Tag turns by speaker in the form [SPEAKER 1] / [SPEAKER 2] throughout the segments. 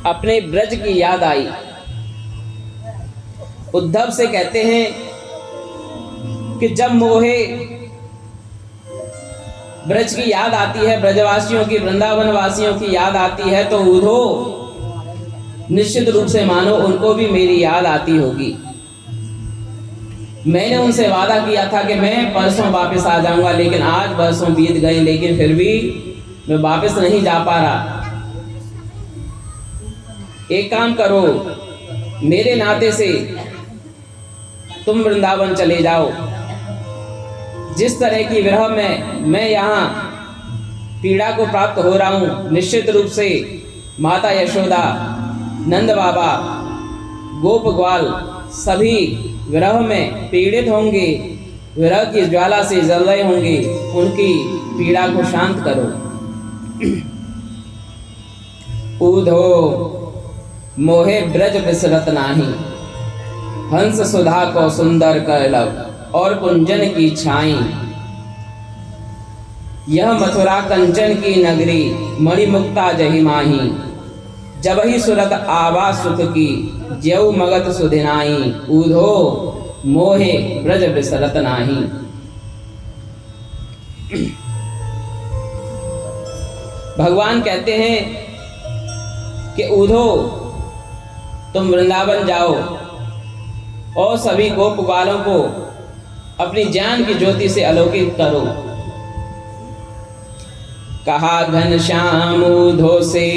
[SPEAKER 1] अपने ब्रज की याद आई। उद्धव से कहते हैं कि जब मोहे ब्रज की याद आती है, ब्रजवासियों की, वृंदावन वासियों की याद आती है, तो उद्धव निश्चित रूप से मानो उनको भी मेरी याद आती होगी। मैंने उनसे वादा किया था कि मैं परसों वापस आ जाऊंगा, लेकिन आज बरसों बीत गए, लेकिन फिर भी मैं वापस नहीं जा पा रहा। एक काम करो, मेरे नाते से तुम वृंदावन चले जाओ। जिस तरह की विरह में मैं यहाँ पीड़ा को प्राप्त हो रहा हूँ, निश्चित रूप से माता यशोदा, नंद बाबा, गोप ग्वाल सभी विरह में पीड़ित होंगे, विरह की ज्वाला से जल रहे होंगे। उनकी पीड़ा को शांत करो। ऊधो मोहे ब्रज बिसरत नाही, हंस सुधा को सुंदर करलब और कुंजन की छाई। यह मथुरा कंचन की नगरी, मणिमुक्ता जहि माही। जब ही सुरत आवा सुख की, ज्यऊ मगत सुधिनाई। ऊधो मोहे ब्रज बिसरत नाही। भगवान कहते हैं कि ऊधो तुम वृंदावन जाओ और सभी गोप ग्वालों को अपनी ज्ञान की ज्योति से अलौकित करो। कहा घनश्याम ऊधो से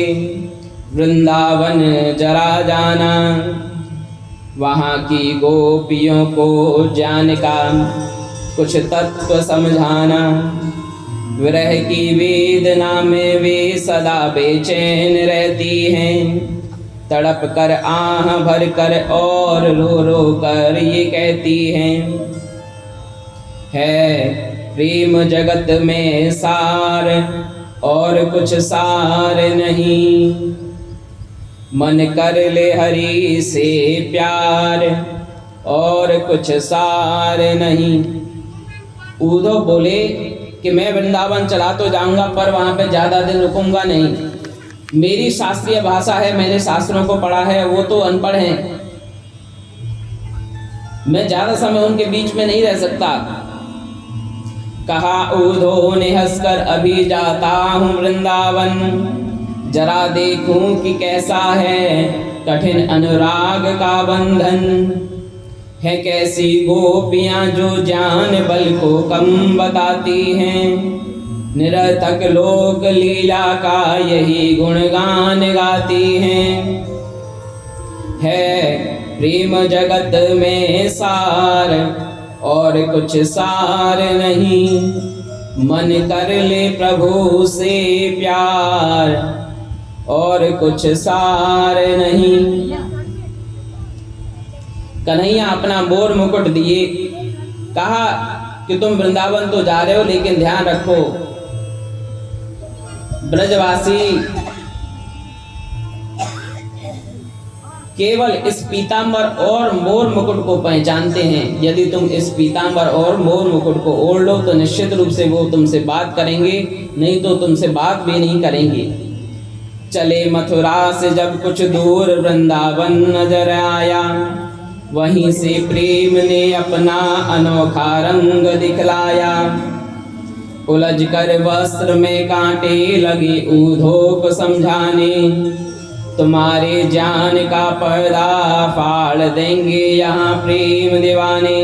[SPEAKER 1] वृंदावन जरा जाना, वहाँ की गोपियों को जान का कुछ तत्व समझाना। विरह की वेदना में वे सदा बेचैन रहती हैं, तड़प कर आह भर कर और रो रो कर ये कहती हैं। है प्रेम जगत में सार और कुछ सार नहीं, मन कर ले हरि से प्यार और कुछ सार नहीं। ऊधव बोले कि मैं वृंदावन चला तो जाऊंगा, पर वहां पे ज्यादा दिन रुकूंगा नहीं। मेरी शास्त्रीय भाषा है, मैंने शास्त्रों को पढ़ा है, वो तो अनपढ़ हैं। मैं ज्यादा समय उनके बीच में नहीं रह सकता। कहा ऊधो ने हंसकर अभी जाता हूँ वृंदावन, जरा देखूं कि कैसा है कठिन अनुराग का बंधन। है कैसी गोपियां जो जान बल को कम बताती हैं, निरर्थक लोक लीला का यही गुणगान गाती हैं। है प्रेम जगत में सार और कुछ सार नहीं, मन कर ले प्रभु से प्यार और कुछ सार नहीं। कन्हैया अपना मोर मुकुट दिए, कहा कि तुम वृंदावन तो जा रहे हो, लेकिन ध्यान रखो ब्रजवासी केवल इस पीतांबर और मोर मुकुट को पहचानते हैं। यदि तुम इस पीतांबर और मोर मुकुट को ओढ़ लो तो निश्चित रूप से वो तुमसे बात करेंगे, नहीं तो तुमसे बात भी नहीं करेंगे। चले मथुरा से जब कुछ दूर वृंदावन नजर आया, वहीं से प्रेम ने अपना अनोखा रंग दिखलाया। उलझ कर वस्त्र में कांटे लगे ऊधो को समझाने, तुम्हारे जान का पर्दा फाड़ देंगे यहाँ प्रेम दीवाने।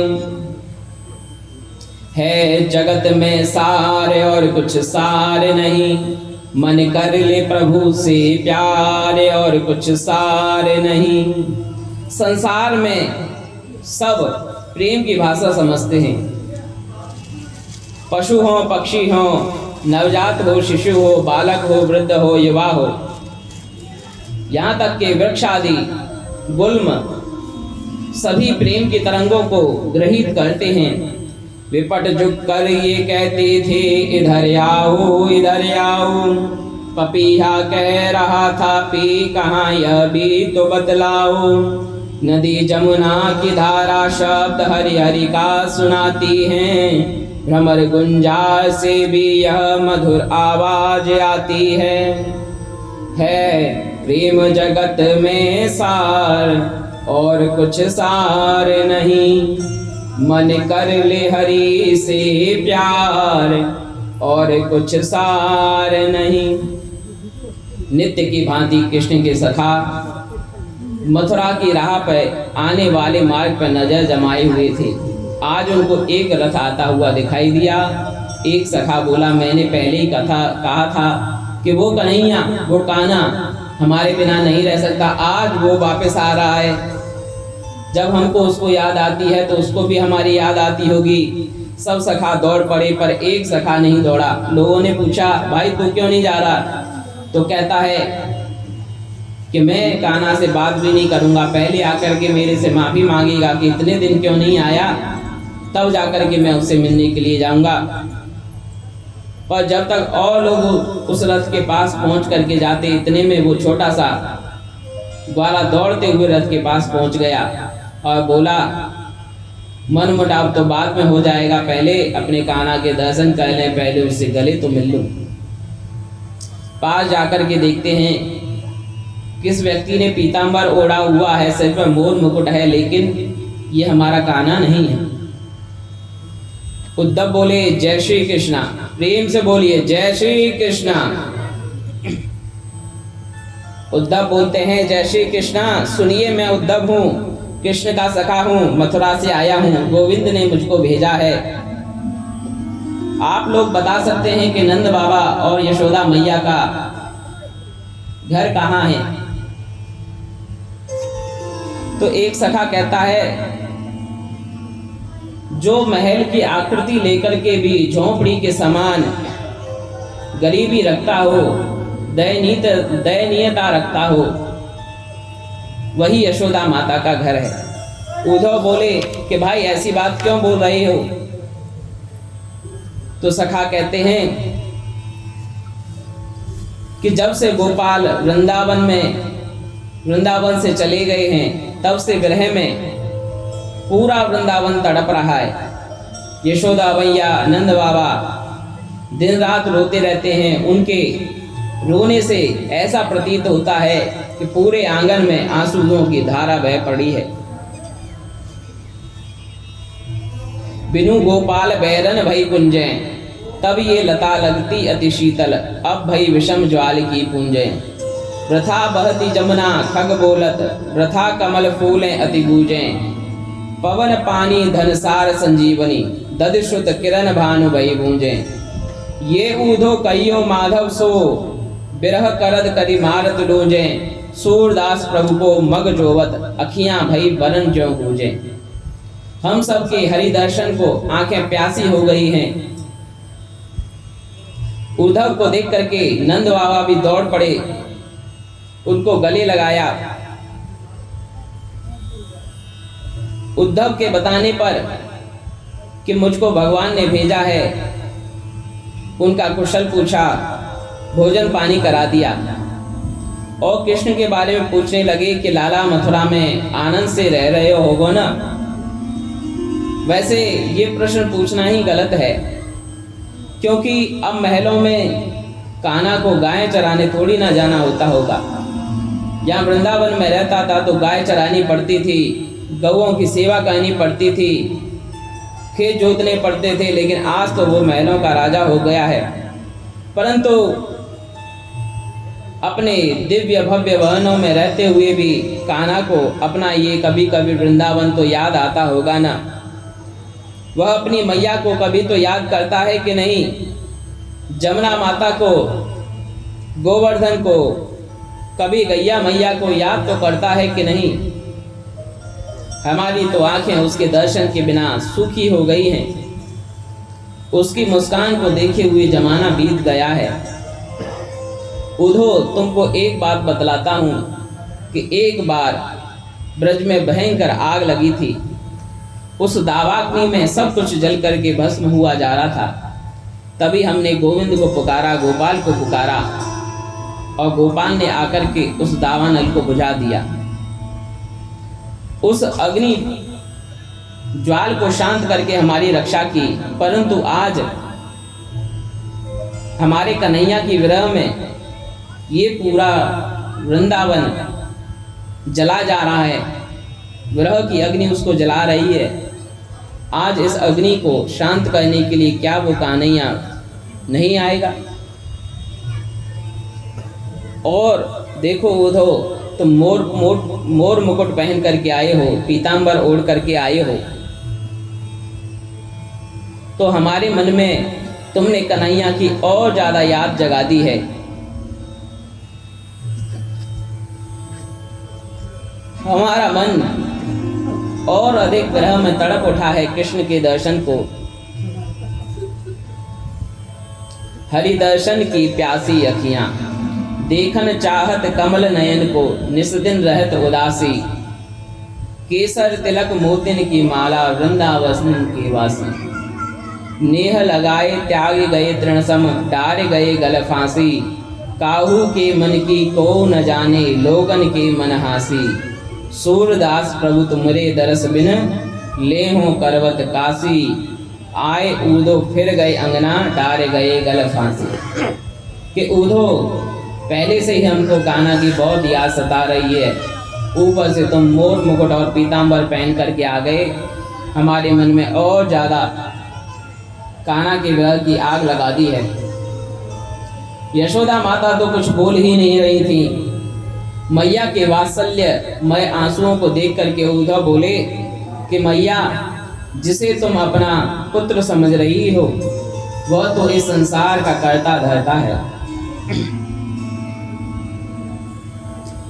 [SPEAKER 1] है जगत में सार और कुछ सार नहीं, मन कर ले प्रभु से प्यार और कुछ सार नहीं। संसार में सब प्रेम की भाषा समझते हैं। पशु हो, पक्षी हो, नवजात हो, शिशु हो, बालक हो, वृद्ध हो, युवा हो, यहाँ तक के वृक्ष आदि गुल्म सभी प्रेम की तरंगों को ग्रहित करते हैं। विपट झुक कर ये कहते थे, इधर आओ इधर आओ। पपीहा कह रहा था, पी कहाँ यह भी तो बतलाओ। नदी जमुना की धारा शब्द हरि हरि का सुनाती हैं, भ्रमर गुंजार से भी यह मधुर आवाज आती है। है प्रेम जगत में सार, और कुछ सार नहीं। मन कर ले हरि से प्यार, और कुछ सार नहीं। नित्य की भांति कृष्ण के सखा मथुरा की राह पर आने वाले मार्ग पर नजर जमाए हुए थे। आज उनको एक रथ आता हुआ दिखाई दिया। एक सखा बोला, मैंने पहले ही कहा था कि वो कन्हैया, वो कान्हा हमारे बिना नहीं रह सकता। आज वो वापस आ रहा है। जब हमको उसको याद आती है तो उसको भी हमारी याद आती होगी। सब सखा दौड़ पड़े, पर एक सखा नहीं दौड़ा। लोगों ने पूछा, भाई तू क्यों नहीं जा रहा? तो कहता है कि मैं कान्हा से बात भी नहीं करूंगा, पहले आकर के मेरे से माफी मांगेगा कि इतने दिन क्यों नहीं आया, तब जाकर के मैं उससे मिलने के लिए जाऊंगा। और जब तक और लोग उस रथ के पास पहुंच करके जाते, इतने में वो छोटा सा ग्वाला दौड़ते हुए रथ के पास पहुंच गया और बोला, मन मुटाव तो बाद में हो जाएगा, पहले अपने कान्हा के दर्शन कर लें, पहले उससे गले तो मिल लूं। पास जाकर के देखते हैं किस व्यक्ति ने पीतांबर ओढ़ा हुआ है, सिर पर मोर मुकुट है, लेकिन ये हमारा कान्हा नहीं है। उद्धव बोले, जय श्री कृष्णा। प्रेम से बोलिए, जय श्री कृष्णा। उद्धव बोलते हैं, जय श्री कृष्णा। सुनिए, मैं उद्धव हूँ, कृष्ण का सखा हूँ, मथुरा से आया हूँ, गोविंद ने मुझको भेजा है। आप लोग बता सकते हैं कि नंद बाबा और यशोदा मैया का घर कहाँ है? तो एक सखा कहता है, जो महल की आकृति लेकर के भी झोंपड़ी के समान गरीबी रखता हो, दयनीयता रखता हो, वही यशोदा माता का घर है। उद्धव बोले कि भाई ऐसी बात क्यों बोल रहे हो? तो सखा कहते हैं कि जब से गोपाल वृंदावन से चले गए हैं, तब से विरह में पूरा वृंदावन तड़प रहा है। यशोदा मैया, नंद बाबा दिन रात रोते रहते हैं। उनके रोने से ऐसा प्रतीत होता है कि पूरे आंगन में आंसुओं की धारा बह पड़ी है। बिनु गोपाल बैरन भई कुंजे, तब ये लता लगती अति शीतल, अब भई विषम ज्वाल की पूंजे। वृथा बहती जमुना खग बोलत, वृथा कमल फूलें अति गूंजे। पवन पानी धनसार संजीवनी, दध श्रुत किरण भानु भई गूंजे। ये ऊधो कहियो माधव सो, बिरह करद करी मारत डोजे। सूरदास प्रभु को मग जोवत, अखियां भई बरन ज्यों गूंजे। हम सबके हरि दर्शन को आंखें प्यासी हो गई हैं। उद्धव को देख करके नंद बाबा भी दौड़ पड़े, उनको गले लगाया। उद्धव के बताने पर कि मुझको भगवान ने भेजा है, उनका कुशल पूछा, भोजन पानी करा दिया और कृष्ण के बारे में पूछने लगे कि लाला मथुरा में आनंद से रह रहे होगो ना? वैसे ये प्रश्न पूछना ही गलत है, क्योंकि अब महलों में कान्हा को गाय चराने थोड़ी ना जाना होता होगा। यहाँ वृंदावन में रहता था तो गाय चरानी पड़ती थी, गौओं की सेवा करनी पड़ती थी, खेत जोतने पड़ते थे, लेकिन आज तो वो महलों का राजा हो गया है। परंतु अपने दिव्य भव्य भवनों में रहते हुए भी कान्हा को अपना ये कभी कभी वृंदावन तो याद आता होगा ना। वह अपनी मैया को कभी तो याद करता है कि नहीं? जमुना माता को, गोवर्धन को, कभी गैया मैया को याद तो करता है कि नहीं? हमारी तो आंखें उसके दर्शन के बिना सूखी हो गई हैं। उसकी मुस्कान को देखे हुए जमाना बीत गया है। उधो तुमको एक बात बतलाता हूँ कि एक बार ब्रज में भयंकर आग लगी थी। उस दावाग्नि में सब कुछ जल करके भस्म हुआ जा रहा था। तभी हमने गोविंद को पुकारा, गोपाल को पुकारा, और गोपाल ने आकर के उस दावानल को बुझा दिया। उस अग्नि ज्वाल को शांत करके हमारी रक्षा की। परंतु आज हमारे कन्हैया की विरह में ये पूरा वृंदावन जला जा रहा है, विरह की अग्नि उसको जला रही है। आज इस अग्नि को शांत करने के लिए क्या वो कन्हैया नहीं आएगा? और देखो उद्धव, तुम मोर मुकुट पहन करके आए हो, पीतांबर ओढ़ करके आए हो, तो हमारे मन में तुमने कन्हैया की और ज्यादा याद जगा दी है। हमारा मन और अधिक विरह में तड़प उठा है कृष्ण के दर्शन को। हरि दर्शन की प्यासी अखियां, देखन चाहत कमल नयन को, निस दिन रहत उदासी, केसर तिलक मोतिन की माला, वृंदावन के वासी। नेह लगाए त्याग गए तृणसम, डार गए गल फांसी, काहू के मन की को न जाने, लोगन के मन हासी। सूरदास प्रभु तुमरे दरस बिन, ले हो करवत काशी, आए ऊधो फिर गए अंगना, डार गए गल फांसी। कि ऊधो पहले से ही हमको कान्हा की बहुत याद सता रही है, ऊपर से तुम मोर मुकुट और पीतांबर पहन करके आ गए, हमारे मन में और ज्यादा कान्हा के विरह की आग लगा दी है। यशोदा माता तो कुछ बोल ही नहीं रही थी। मैया के वात्सल्य मय आंसुओं को देख करके उद्धव बोले कि मैया, जिसे तुम अपना पुत्र समझ रही हो, वह तो इस संसार का कर्ता धर्ता है,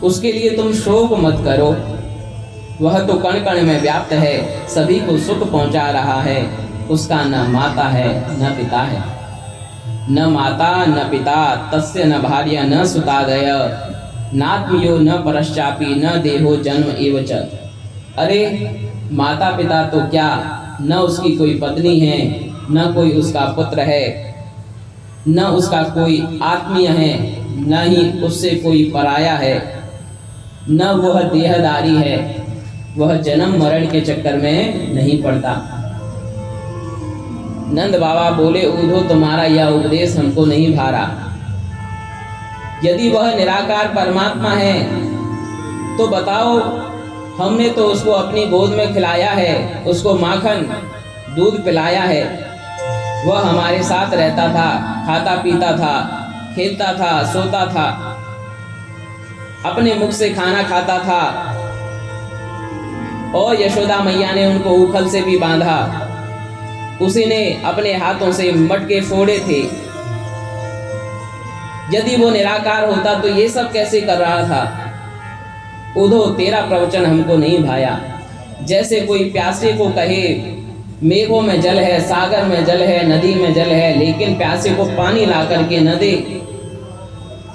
[SPEAKER 1] उसके लिए तुम शोक मत करो। वह तो कण कण में व्याप्त है, सभी को सुख पहुंचा रहा है। उसका न माता है न पिता है, न माता न पिता, तस्य न भार्या न सुतादय, नात्मियो न परश्चापी, न देहो जन्म एवच। अरे माता पिता तो क्या, न उसकी कोई पत्नी है, न कोई उसका पुत्र है, न उसका कोई आत्मीय है, न ही उससे कोई पराया है, न वह देहधारी है। वह जन्म मरण के चक्कर में नहीं पड़ता। नंद बाबा बोले, उद्धव तुम्हारा यह उपदेश हमको नहीं भारा। यदि वह निराकार परमात्मा है तो बताओ, हमने तो उसको अपनी गोद में खिलाया है, उसको माखन दूध पिलाया है, वह हमारे साथ रहता था, खाता पीता था, खेलता था, सोता था, अपने मुख से खाना खाता था, और यशोदा मैया ने उनको उखल से भी बांधा, उसी ने अपने हाथों से मटके फोड़े थे। यदि वो निराकार होता तो ये सब कैसे कर रहा था? उद्धव, तेरा प्रवचन हमको नहीं भाया। जैसे कोई प्यासे को कहे, मेघों में जल है, सागर में जल है, नदी में जल है, लेकिन प्यासे को पानी ला करके न दे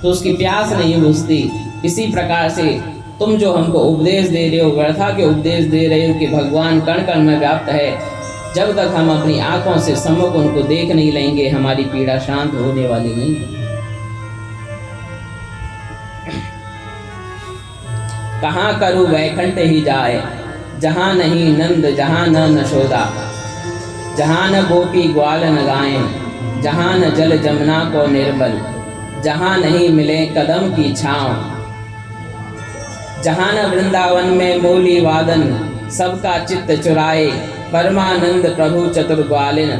[SPEAKER 1] तो उसकी प्यास नहीं बुझती। इसी प्रकार से तुम जो हमको उपदेश दे रहे हो, व्यर्था के उपदेश दे रहे हो कि भगवान कण कण में व्याप्त है, जब तक हम अपनी आंखों से सम्मुख उनको देख नहीं लेंगे, हमारी पीड़ा शांत होने वाली नहीं है। कहाँ करूँ वैकुंठ ही जाए, जहाँ नहीं नंद जहाँ न नशोदा, जहाँ न गोपी ग्वाल न गाएं, जहाँ न जल जमुना को निर्बल, जहाँ नहीं मिले कदम की छाँव, जहाँ न वृंदावन में मोली वादन, सबका चित्त चुराए, परमानंद प्रभु चतुर ग्वालिन,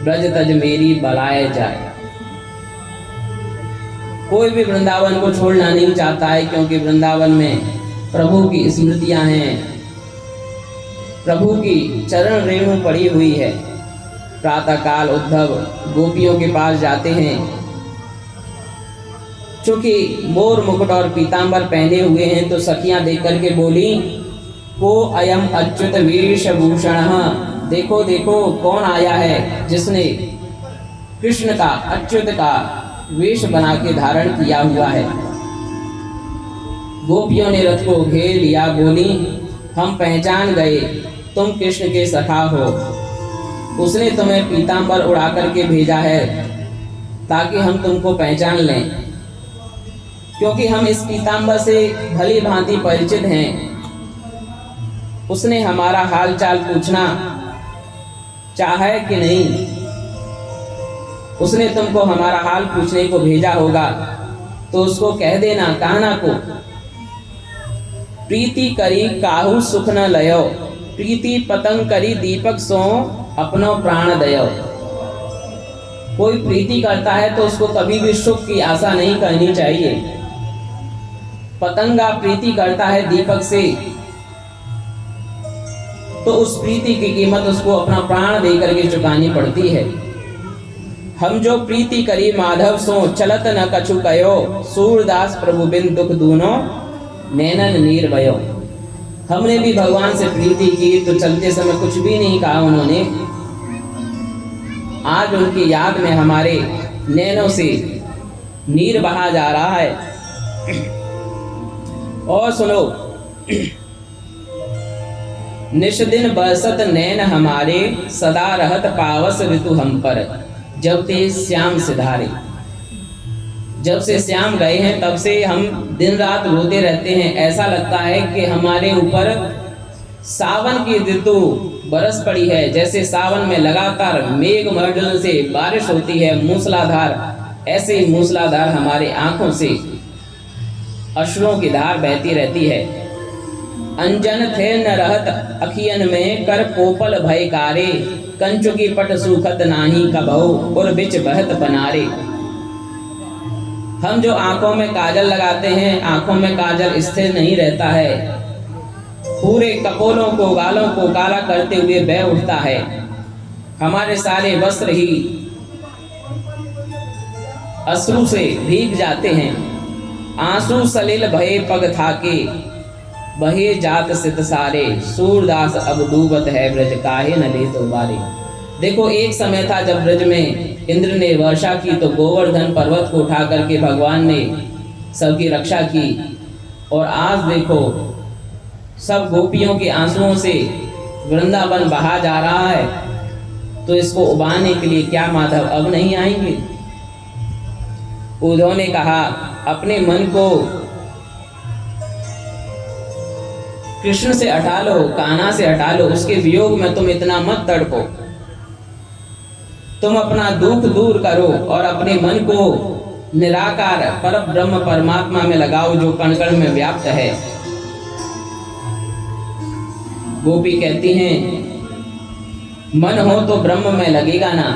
[SPEAKER 1] ब्रज तज मेरी बलाए जाए। कोई भी वृंदावन को छोड़ना नहीं चाहता है, क्योंकि वृंदावन में प्रभु की स्मृतियां हैं, प्रभु की चरण रेणु पड़ी हुई है। प्रातः काल उद्धव गोपियों के पास जाते हैं, चूंकि मोर मुकुट और पीतांबर पहने हुए हैं, तो सखियां देख करके बोली, को अयम अच्युत वेशभूषण, देखो देखो कौन आया है जिसने कृष्ण का, अच्युत का वेश बना के धारण किया हुआ है। गोपियों ने रथ को घेर लिया, बोली, हम पहचान गए, तुम कृष्ण के सखा हो। उसने तुम्हें पीतांबर उड़ा करके भेजा है ताकि हम तुमको पहचान लें, क्योंकि हम इस पीतांबर से भली भांति परिचित हैं। उसने हमारा हाल चाल पूछना चाहे कि नहीं, उसने तुमको हमारा हाल पूछने को भेजा होगा। तो उसको कह देना कान्हा को, प्रीति करी काहू सुख न लयो, प्रीति पतंग करी दीपक सो अपनो प्राण दयो। कोई प्रीति करता है तो उसको कभी भी सुख की आशा नहीं करनी चाहिए। पतंगा प्रीति करता है दीपक से, तो उस प्रीति की कीमत उसको अपना प्राण देकर के चुकानी पड़ती है। हम जो प्रीति करी माधव सो चलत न कछु कयो, सूरदास प्रभु बिन दुख दूनो नैनन नीर भयो। हमने भी भगवान से प्रीति की तो चलते समय कुछ भी नहीं कहा उन्होंने। आज उनकी याद में हमारे नैनों से नीर बहा जा रहा है। और सुनो, निश दिन बरसत नैन हमारे, सदा रहत पावस ऋतु हम पर, जब ते श्याम सिधारे। जब से श्याम गए हैं तब से हम दिन रात रोते रहते हैं। ऐसा लगता है कि हमारे ऊपर सावन की ऋतु बरस पड़ी है। जैसे सावन में लगातार मेघ गर्जन से बारिश होती है मूसलाधार, ऐसे ही मूसलाधार हमारे आंखों से अश्रुओं की धार बहती रहती है। अंजन थे न रहत अखियन में, कर पोपल भय कारे, कंचुकी पट सूखत नाही कबहु, और बिच बहत बनारे। हम जो आंखों में काजल लगाते हैं, आंखों में काजल स्थिर नहीं रहता है, पूरे कपोलों को गालों को काला करते हुए बह उठता है। हमारे सारे वस्त्र ही अश्रु से भीग जाते हैं। आंसू सलिल भये पग थाके, बहे जात सित सारे, सूरदास अब डूबत है ब्रज काहे न ले तो बारे। देखो, एक समय था जब ब्रज में इंद्र ने वर्षा की तो गोवर्धन पर्वत को उठा करके भगवान ने सबकी रक्षा की, और आज देखो सब गोपियों के आंसुओं से वृंदावन बहा जा रहा है। तो इसको उबारने के लिए क्या माधव अब नहीं आएंगे? उद्धव ने कहा, अपने मन को कृष्ण से हटा लो, कान्हा से हटा लो, उसके वियोग में तुम इतना मत तड़पो। तुम अपना दुख दूर करो और अपने मन को निराकार पर ब्रह्म परमात्मा में लगाओ जो कण कण में व्याप्त है। गोपी कहती हैं, मन हो तो ब्रह्म में लगेगा ना,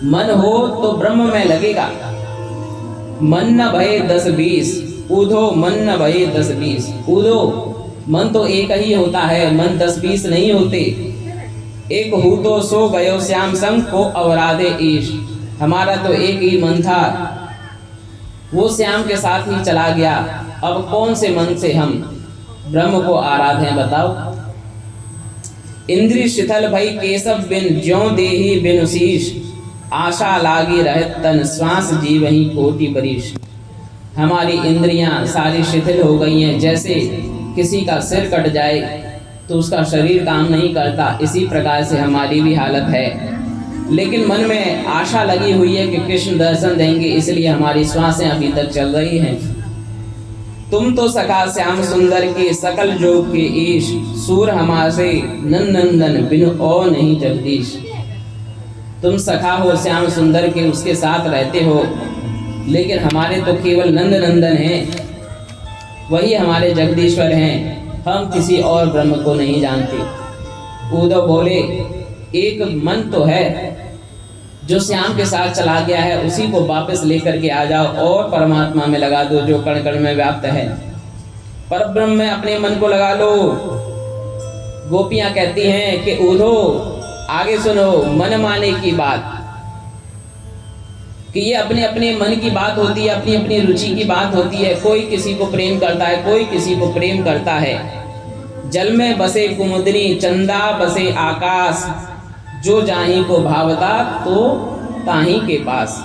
[SPEAKER 1] मन हो तो ब्रह्म में लगेगा। मन न भये 10-20, ऊधो मन न भये 10-20। ऊधो, मन तो एक ही होता है, मन 10-20 नहीं होते। एक हूँ तो सो गयो श्याम संग को अवराधे ईश। हमारा तो एक ही मन था, वो श्याम के साथ ही चला गया। अब कौन से मन से हम ब्रह्म को आराधें बताओ। इंद्री शिथल भई केशव बिन, ज्यों देही बिनु शीश, आशा लागी रहत तन, श्वास जीव ही कोटि बरीश। हमारी इंद्रियां सारी शिथिल हो गई हैं। जैसे किसी का सिर कट जाए तो उसका शरीर काम नहीं करता, इसी प्रकार से हमारी भी हालत है। लेकिन मन में आशा लगी हुई है कि कृष्ण दर्शन देंगे, इसलिए हमारी श्वासें अभी तक चल रही हैं। तुम तो सखा श्याम सुंदर के, सकल जोग के ईश, सूर हमारे नंदन बिनु और नहीं जगदीश। तुम सखा हो श्याम सुंदर के, उसके साथ रहते हो, लेकिन हमारे तो केवल नंद नंदन हैं, वही हमारे जगदीश्वर हैं। हम किसी और ब्रह्म को नहीं जानते। उद्धव बोले, एक मन तो है जो श्याम के साथ चला गया है, उसी को वापस लेकर के आ जाओ और परमात्मा में लगा दो जो कण कण में व्याप्त है। परब्रह्म में अपने मन को लगा लो। गोपियां कहती हैं कि उद्धव आगे सुनो, मन माने की बात, कि ये अपने अपने मन की बात होती है, अपनी अपनी रुचि की बात होती है। कोई किसी को प्रेम करता है, कोई किसी को प्रेम करता है। जल में बसे कुमुदनी, चंदा बसे आकाश, जो जाही को भावता तो ताही के पास।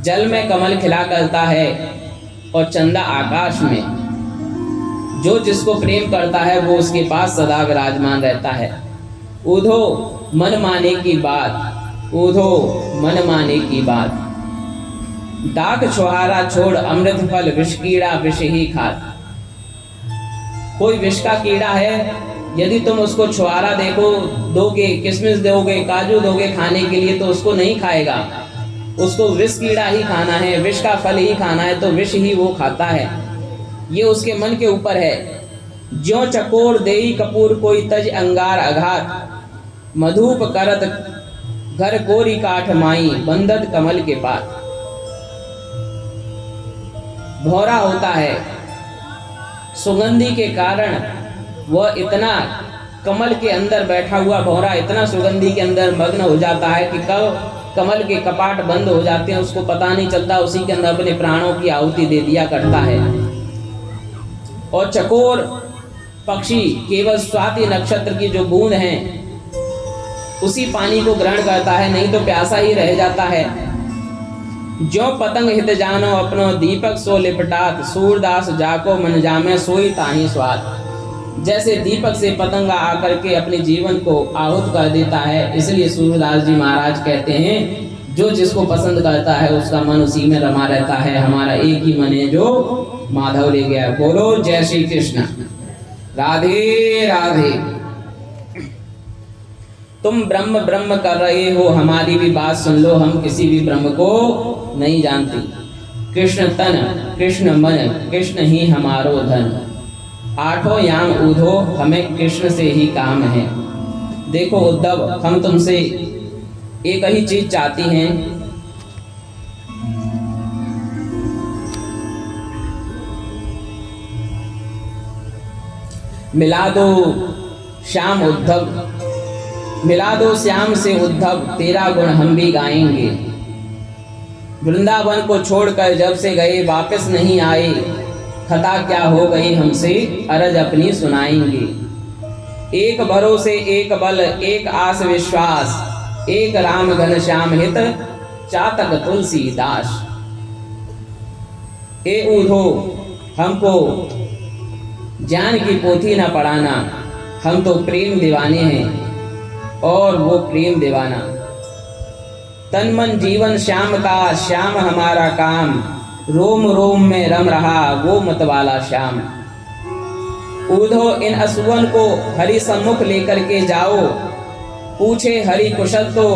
[SPEAKER 1] जल में कमल खिला करता है और चंदा आकाश में। जो जिसको प्रेम करता है वो उसके पास सदा विराजमान रहता है। उधो मन माने की बात, उधो मन माने की बात। दाग छुहारा छोड़ अमृत फल, विष कीड़ा विष ही खात। कोई विष का कीड़ा है, यदि तुम उसको छुहारा दोगे, किशमिश दोगे, काजू दोगे खाने के लिए, तो उसको नहीं खाएगा। उसको विष कीड़ा ही खाना है, विष का फल ही खाना है, तो विष ही वो खाता है। ये उसके मन के ऊपर है। ज्यों चकोर देई कपूर कोई तज अंगार अघात, मधुप करत घर कोरी काठ माई बंदत कमल के पात। भौरा होता है, सुगंधी के कारण वह इतना कमल के अंदर बैठा हुआ भौरा इतना सुगंधी के अंदर मग्न हो जाता है कि कब कमल के कपाट बंद हो जाते हैं उसको पता नहीं चलता, उसी के अंदर अपने प्राणों की आहुति दे दिया करता है। और चकोर पक्षी केवल स्वाति नक्षत्र की जो बूंद है उसी पानी को ग्रहण करता है, नहीं तो प्यासा ही रह जाता है। जो पतंग हित जानो अपनो दीपक सो लिपटात, सूरदास जाको मन जामे सोई ताही स्वाद। जैसे दीपक से पतंगा आकर के अपने जीवन को आहुत कर देता है, इसलिए सूरदास जी महाराज कहते हैं जो जिसको पसंद करता है उसका मन उसी में रमा रहता है। हमारा एक ही मन है जो माधव ले गया। बोलो जय श्री कृष्ण। राधे राधे। तुम ब्रह्म ब्रह्म कर रहे हो, हमारी भी बात सुन लो, हम किसी भी ब्रह्म को नहीं जानते। कृष्ण तन कृष्ण मन कृष्ण ही हमारो धन, आठों याम ऊधो हमें कृष्ण से ही काम है। देखो उद्धव, हम तुमसे एक ही चीज चाहती हैं, मिला दो श्याम उद्धव, मिला दो श्याम से उद्धव, तेरा गुण हम भी गाएंगे। वृंदावन को छोड़कर जब से गए वापस नहीं आए, खता क्या हो गई हमसे अरज अपनी सुनाएंगे। एक भरोसे एक बल एक आस विश्वास, एक राम घन श्याम हित चातक तुलसीदास। ए ऊधो, हमको ज्ञान की पोथी न पढ़ाना, हम तो प्रेम दीवाने हैं और वो प्रेम दीवाना। तन मन जीवन श्याम का, श्याम हमारा काम, रोम रोम में रम रहा वो मतवाला श्याम। ऊधो इन असुवन को हरि सम्मुख लेकर के जाओ, पूछे हरि कुशल तो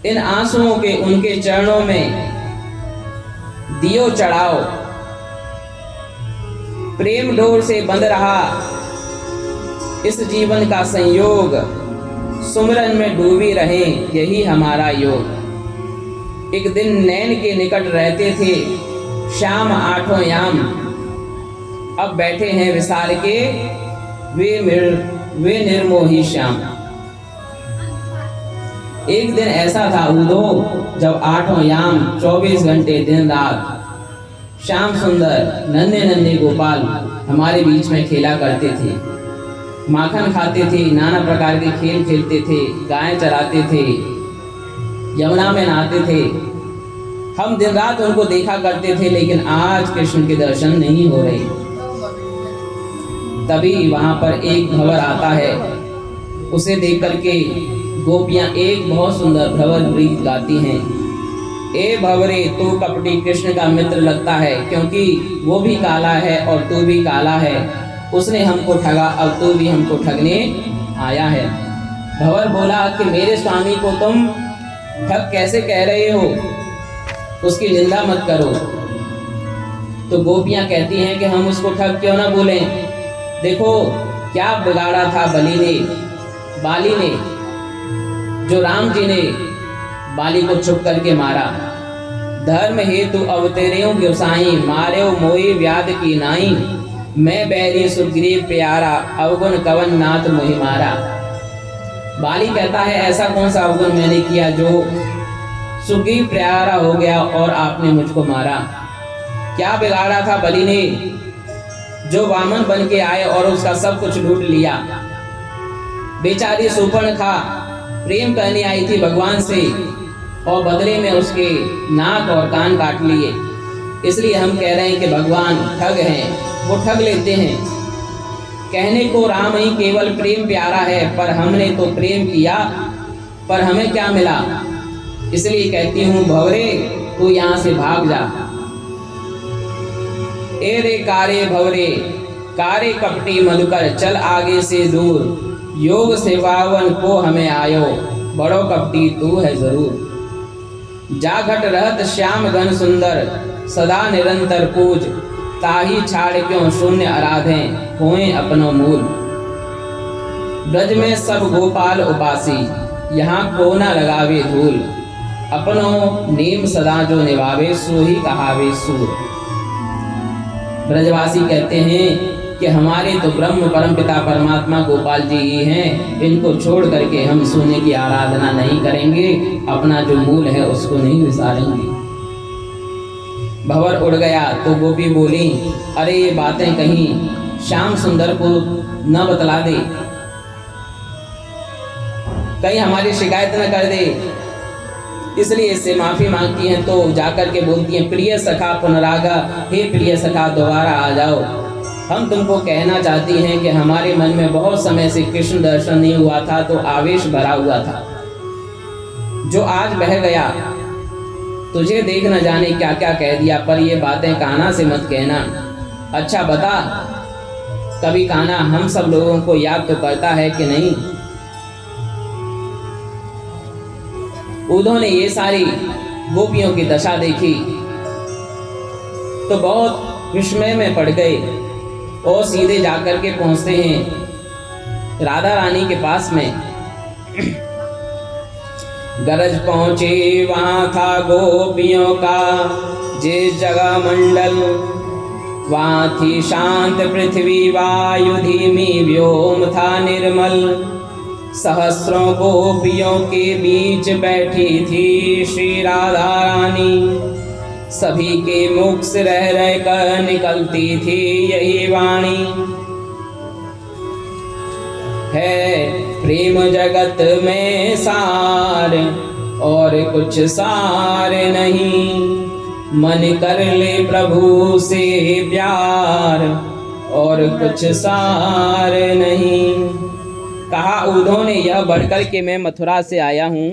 [SPEAKER 1] इन आंसुओं के उनके चरणों में दियो चढ़ाओ। प्रेम डोर से बंध रहा इस जीवन का संयोग, सुमरन में डूबी रहे यही हमारा योग। एक दिन नैन के निकट रहते थे श्याम आठों याम, अब बैठे हैं विसार के वे निर्मोही श्याम। एक दिन ऐसा था ऊधो जब आठों याम 24 घंटे दिन रात श्याम सुंदर नन्हे नन्हे गोपाल हमारे बीच में खेला करते थे, माखन खाते थे, नाना प्रकार के खेल खेलते थे, गायें चराते थे, यमुना में नहाते थे। हम दिन रात उनको देखा करते थे, लेकिन आज कृष्ण के दर्शन नहीं हो रहे। तभी वहां पर एक भंवर आता है, उसे देख करके गोपियां एक बहुत सुंदर भंवर गीत गाती हैं। ए भंवरे तू कपटी कृष्ण का मित्र लगता है, क्योंकि वो भी काला है और तू भी काला है, उसने हमको ठगा, अब तू भी हमको ठगने आया है। भंवर बोला कि मेरे स्वामी को तुम ठग कैसे कह रहे हो, उसकी निंदा मत करो। तो गोपियां कहती हैं कि हम उसको ठग क्यों ना बोलें, देखो क्या बिगाड़ा था बाली ने, जो राम जी ने बाली को छुप करके मारा। धर्म हेतु अवतरेऊ गोसाई, मारे मोई व्याध की नाई, मैं बैरी सुग्रीव प्यारा, अवगुण कवन नाथ मोहि मारा। बाली कहता है ऐसा कौन सा अवगुण मैंने किया जो सुग्रीव प्यारा हो गया और आपने मुझको मारा। क्या बिगाड़ा था बलि ने, जो वामन बन के आए और उसका सब कुछ लूट लिया। बेचारी शूर्पणखा प्रेम करने आई थी भगवान से और बदले में उसके नाक और कान काट लिए। इसलिए हम कह रहे हैं कि भगवान ठग हैं, वो ठग लेते हैं। कहने को राम ही केवल प्रेम प्यारा है, पर हमने तो प्रेम किया, पर हमें क्या मिला। इसलिए कहती हूँ भंवरे तू यहाँ से भाग जा। ए रे कारे भंवरे कारे कपटी मधुकर, चल आगे से दूर, योग सेवावन को हमें आयो, बड़ो कपटी तू है जरूर। जा घट रहत श्याम घन सुंदर, सदा निरंतर पूज, ताही छाड़ क्यों शून्य आराधें, होए अपनो मूल। ब्रज में सब गोपाल उपासी, यहाँ को न लगावे धूल, अपनो नेम सदा जो निभावे, सो ही कहावे सूर। ब्रजवासी कहते हैं कि हमारे तो ब्रह्म परमपिता परमात्मा गोपाल जी ही हैं, इनको छोड़ करके हम सोने की आराधना नहीं करेंगे, अपना जो मूल है उसको नहीं विसारेंगे। भंवर उड़ गया तो गोपी बोली, अरे ये बातें कहीं श्याम सुंदर को न बतला दे, कहीं हमारी शिकायत न कर दे, इसलिए इससे माफी मांगती हैं। तो जाकर के बोलती हैं, प्रिय सखा पुनरागा, हे प्रिय सखा दोबारा आ जाओ, हम तुमको कहना चाहती हैं कि हमारे मन में बहुत समय से कृष्ण दर्शन नहीं हुआ था, तो आवेश भरा हुआ था, जो आज बह गया, तुझे देख न जाने क्या क्या कह दिया, पर ये बातें कान्हा से मत कहना। अच्छा बता, कभी कान्हा हम सब लोगों को याद तो करता है कि नहीं? उन्होंने ये सारी गोपियों की दशा देखी तो बहुत विस्मय में पड़ गए और सीधे जाकर के पहुंचते हैं राधा रानी के पास में। गरज पहुंचे वहां था गोपियों का जिस जगह मंडल, वहां थी शांत पृथ्वी वायु धीमी व्योम था निर्मल, सहस्रों गोपियों के बीच बैठी थी श्री राधा रानी, सभी के मुख से रह रह कर निकलती थी यही वाणी, है प्रेम जगत में सार और कुछ सार नहीं, मन कर ले प्रभु से प्यार और कुछ सार नहीं। कहा उन्होंने यह बढ़कर के मैं मथुरा से आया हूँ,